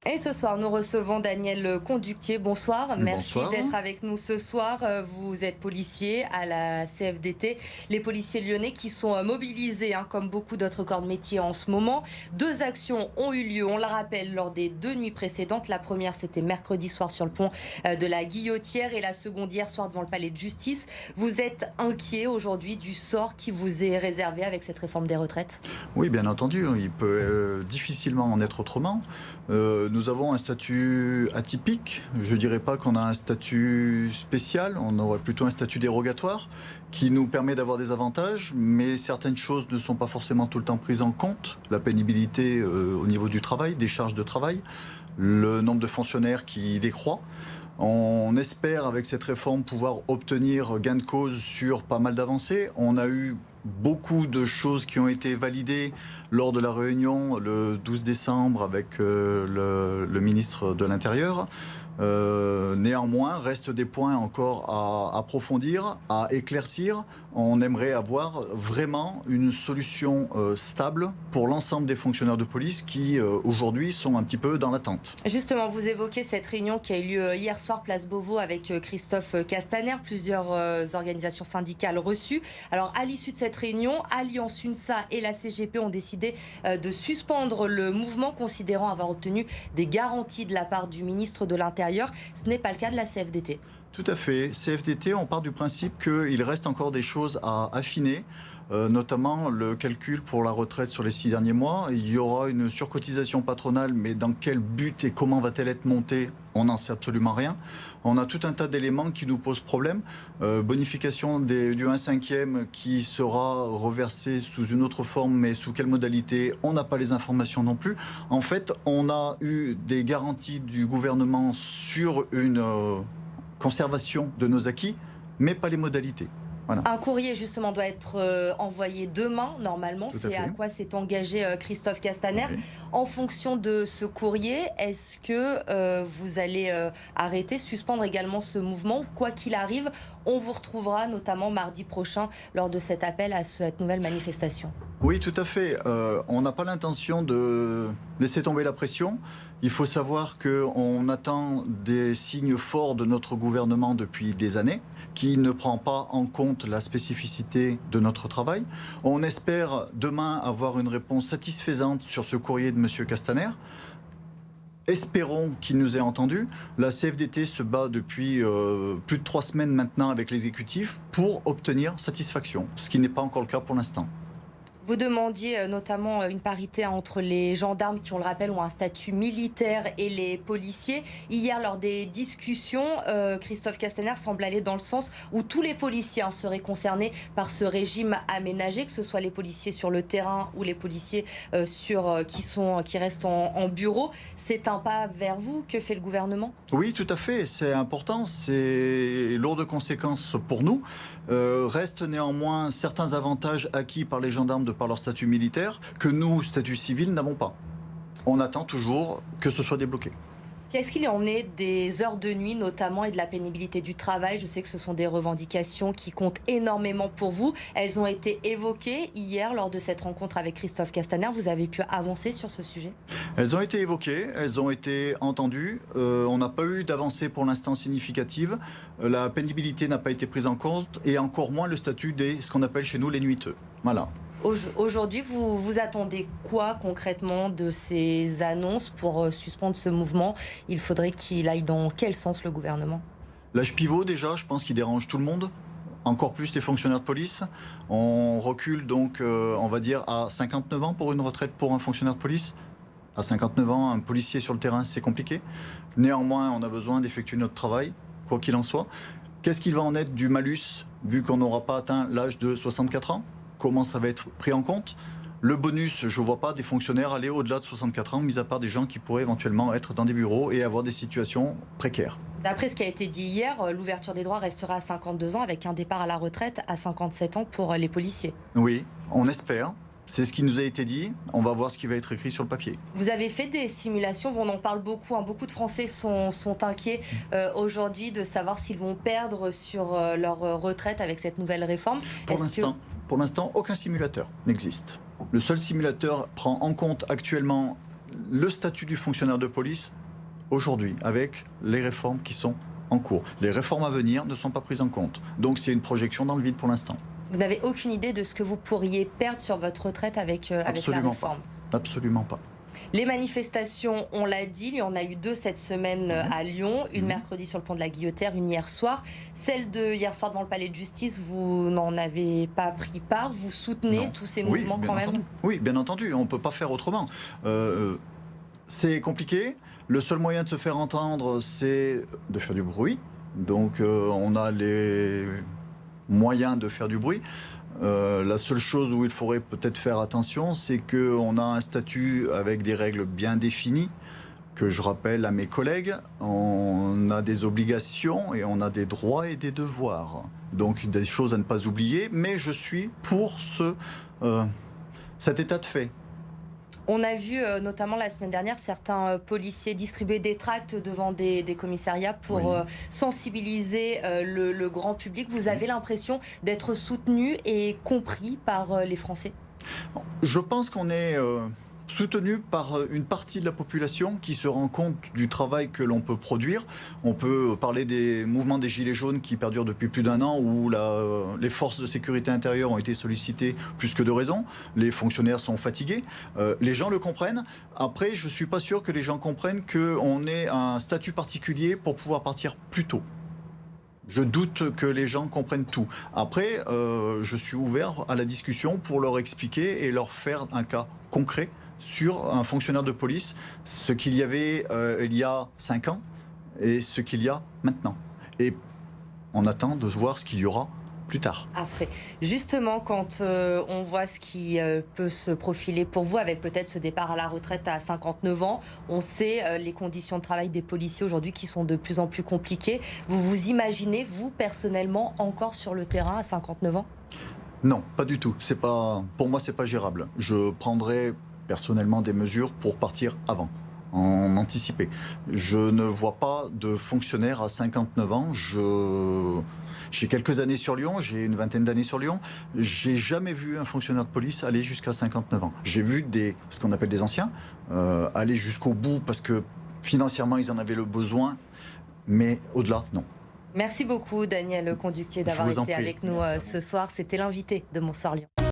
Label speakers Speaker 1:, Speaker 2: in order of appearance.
Speaker 1: Et ce soir, nous recevons Daniel Conductier. Bonsoir, merci
Speaker 2: Bonsoir.
Speaker 1: d'être avec nous ce soir. Vous êtes policier à la CFDT, les policiers lyonnais qui sont mobilisés, comme beaucoup d'autres corps de métier en ce moment. 2 actions ont eu lieu, on le rappelle, lors des 2 nuits précédentes. La première, c'était mercredi soir sur le pont de la Guillotière et la seconde hier soir devant le palais de justice. Vous êtes inquiet aujourd'hui du sort qui vous est réservé avec cette réforme des retraites ?
Speaker 2: Oui, bien entendu, il peut difficilement en être autrement. Nous avons un statut atypique. Je ne dirais pas qu'on a un statut spécial, on aurait plutôt un statut dérogatoire qui nous permet d'avoir des avantages, mais certaines choses ne sont pas forcément tout le temps prises en compte. La pénibilité au niveau du travail, des charges de travail, le nombre de fonctionnaires qui décroît. On espère avec cette réforme pouvoir obtenir gain de cause sur pas mal d'avancées. On a eu beaucoup de choses qui ont été validées lors de la réunion le 12 décembre avec le ministre de l'Intérieur. Néanmoins, restent des points encore à approfondir, à éclaircir. On aimerait avoir vraiment une solution stable pour l'ensemble des fonctionnaires de police qui aujourd'hui sont un petit peu dans l'attente.
Speaker 1: Justement, vous évoquez cette réunion qui a eu lieu hier soir place Beauvau avec Christophe Castaner, plusieurs organisations syndicales reçues. Alors à l'issue de cette réunion, Alliance UNSA et la CGP ont décidé de suspendre le mouvement, considérant avoir obtenu des garanties de la part du ministre de l'Intérieur. Ce n'est pas le cas de la CFDT.
Speaker 2: Tout à fait. CFDT, on part du principe qu'il reste encore des choses à affiner, notamment le calcul pour la retraite sur les 6 derniers mois. Il y aura une surcotisation patronale, mais dans quel but et comment va-t-elle être montée ? On n'en sait absolument rien. On a tout un tas d'éléments qui nous posent problème. Bonification du 1/5 qui sera reversé sous une autre forme, mais sous quelle modalité ? On n'a pas les informations non plus. En fait, on a eu des garanties du gouvernement sur une conservation de nos acquis, mais pas les modalités. Voilà.
Speaker 1: Un courrier, justement, doit être envoyé demain, normalement. C'est à quoi s'est engagé Christophe Castaner.
Speaker 2: Oui.
Speaker 1: En fonction de ce courrier, est-ce que vous allez arrêter, suspendre également ce mouvement ? Quoi qu'il arrive, on vous retrouvera notamment mardi prochain lors de cet appel à cette nouvelle manifestation.
Speaker 2: Oui, tout à fait. On n'a pas l'intention de laisser tomber la pression. Il faut savoir qu'on attend des signes forts de notre gouvernement depuis des années, qui ne prend pas en compte la spécificité de notre travail. On espère demain avoir une réponse satisfaisante sur ce courrier de M. Castaner. Espérons qu'il nous ait entendus. La CFDT se bat depuis plus de 3 semaines maintenant avec l'exécutif pour obtenir satisfaction, ce qui n'est pas encore le cas pour l'instant.
Speaker 1: Vous demandiez notamment une parité entre les gendarmes qui, on le rappelle, ont un statut militaire et les policiers. Hier, lors des discussions, Christophe Castaner semble aller dans le sens où tous les policiers seraient concernés par ce régime aménagé, que ce soit les policiers sur le terrain ou les policiers qui restent en bureau. C'est un pas vers vous. Que fait le gouvernement ?
Speaker 2: Oui, tout à fait. C'est important. C'est lourd de conséquences pour nous. Restent néanmoins certains avantages acquis par les gendarmes de par leur statut militaire que nous, statut civil, n'avons pas. On attend toujours que ce soit débloqué.
Speaker 1: Qu'est-ce qu'il en est des heures de nuit notamment et de la pénibilité du travail ? Je sais que ce sont des revendications qui comptent énormément pour vous. Elles ont été évoquées hier lors de cette rencontre avec Christophe Castaner. Vous avez pu avancer sur ce sujet ?
Speaker 2: Elles ont été évoquées, elles ont été entendues. On n'a pas eu d'avancée pour l'instant significative. La pénibilité n'a pas été prise en compte et encore moins le statut ce qu'on appelle chez nous les nuiteux. Voilà.
Speaker 1: Aujourd'hui, vous attendez quoi concrètement de ces annonces pour suspendre ce mouvement ? Il faudrait qu'il aille dans quel sens le gouvernement ?
Speaker 2: L'âge pivot déjà, je pense qu'il dérange tout le monde. Encore plus les fonctionnaires de police. On recule donc, on va dire, à 59 ans pour une retraite pour un fonctionnaire de police. À 59 ans, un policier sur le terrain, c'est compliqué. Néanmoins, on a besoin d'effectuer notre travail, quoi qu'il en soit. Qu'est-ce qu'il va en être du malus, vu qu'on n'aura pas atteint l'âge de 64 ans ? Comment ça va être pris en compte ? Le bonus, je ne vois pas des fonctionnaires aller au-delà de 64 ans, mis à part des gens qui pourraient éventuellement être dans des bureaux et avoir des situations précaires.
Speaker 1: D'après ce qui a été dit hier, l'ouverture des droits restera à 52 ans avec un départ à la retraite à 57 ans pour les policiers.
Speaker 2: Oui, on espère. C'est ce qui nous a été dit. On va voir ce qui va être écrit sur le papier.
Speaker 1: Vous avez fait des simulations, on en parle beaucoup. Beaucoup de Français sont inquiets aujourd'hui de savoir s'ils vont perdre sur leur retraite avec cette nouvelle réforme.
Speaker 2: Pour l'instant, aucun simulateur n'existe. Le seul simulateur prend en compte actuellement le statut du fonctionnaire de police aujourd'hui, avec les réformes qui sont en cours. Les réformes à venir ne sont pas prises en compte. Donc c'est une projection dans le vide pour l'instant.
Speaker 1: Vous n'avez aucune idée de ce que vous pourriez perdre sur votre retraite avec la réforme?
Speaker 2: Absolument pas.
Speaker 1: Les manifestations, on l'a dit, il y en a eu 2 cette semaine à Lyon, une mercredi sur le pont de la Guillotière, une hier soir. Celle de hier soir devant le palais de justice, vous n'en avez pas pris part, vous soutenez tous ces mouvements quand même?
Speaker 2: Oui, bien entendu, on ne peut pas faire autrement. C'est compliqué, le seul moyen de se faire entendre, c'est de faire du bruit. Donc on a les moyens de faire du bruit. La seule chose où il faudrait peut-être faire attention, c'est qu'on a un statut avec des règles bien définies, que je rappelle à mes collègues. On a des obligations et on a des droits et des devoirs. Donc des choses à ne pas oublier, mais je suis pour cet état de fait.
Speaker 1: On a vu notamment la semaine dernière certains policiers distribuer des tracts devant des commissariats pour sensibiliser le grand public. Vous avez l'impression d'être soutenu et compris par les Français?
Speaker 2: Je pense qu'on est soutenu par une partie de la population qui se rend compte du travail que l'on peut produire. On peut parler des mouvements des Gilets jaunes qui perdurent depuis plus d'1 an, où les forces de sécurité intérieure ont été sollicitées plus que de raison. Les fonctionnaires sont fatigués. Les gens le comprennent. Après, je ne suis pas sûr que les gens comprennent qu'on ait un statut particulier pour pouvoir partir plus tôt. Je doute que les gens comprennent tout. Après, je suis ouvert à la discussion pour leur expliquer et leur faire un cas concret sur un fonctionnaire de police, ce qu'il y avait il y a 5 ans et ce qu'il y a maintenant. Et on attend de voir ce qu'il y aura plus tard.
Speaker 1: Après, justement, quand on voit ce qui peut se profiler pour vous, avec peut-être ce départ à la retraite à 59 ans, on sait les conditions de travail des policiers aujourd'hui qui sont de plus en plus compliquées. Vous vous imaginez, vous, personnellement, encore sur le terrain à 59 ans?
Speaker 2: Non, pas du tout. Pour moi, c'est pas gérable. Je prendrai personnellement des mesures pour partir avant, en anticiper. Je ne vois pas de fonctionnaire à 59 ans. J'ai quelques années sur Lyon, j'ai une vingtaine d'années sur Lyon. J'ai jamais vu un fonctionnaire de police aller jusqu'à 59 ans. J'ai vu ce qu'on appelle des anciens aller jusqu'au bout parce que financièrement ils en avaient le besoin, mais au-delà, non.
Speaker 1: Merci beaucoup Daniel Conductier d'avoir été avec nous ce soir. C'était l'invité de Bonsoir Lyon.